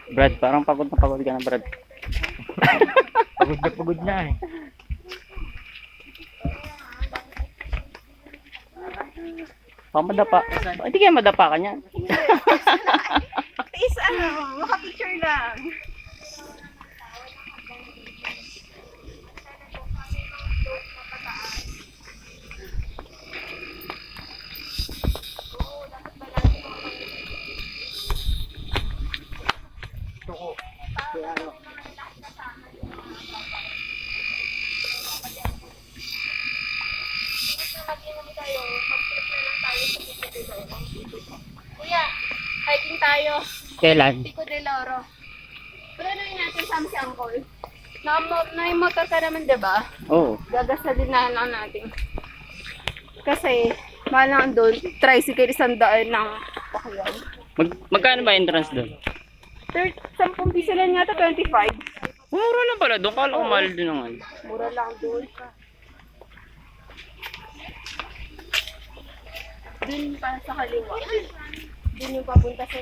Brad, parang pagod ka na, Brad. Pagod na eh. Baka madapa. Hindi kaya madapa ka niyan. Tiis maka-picture lang. Kuya, hiking tayo. Kailan? Pico de Loro. Pero ano yun natin sama si Uncle? Na-motor ka naman, diba? Oo. Gagasalin na lang natin. Kasi, mahal lang doon. Tricycle, 100 ng pakyan. Magkano ba entrance doon? 10 piso lang yata, 25. Mura lang pala doon. Kala ko mahal din naman. Mura lang doon. Doon pa sa kaliwa. Doon yung papunta sa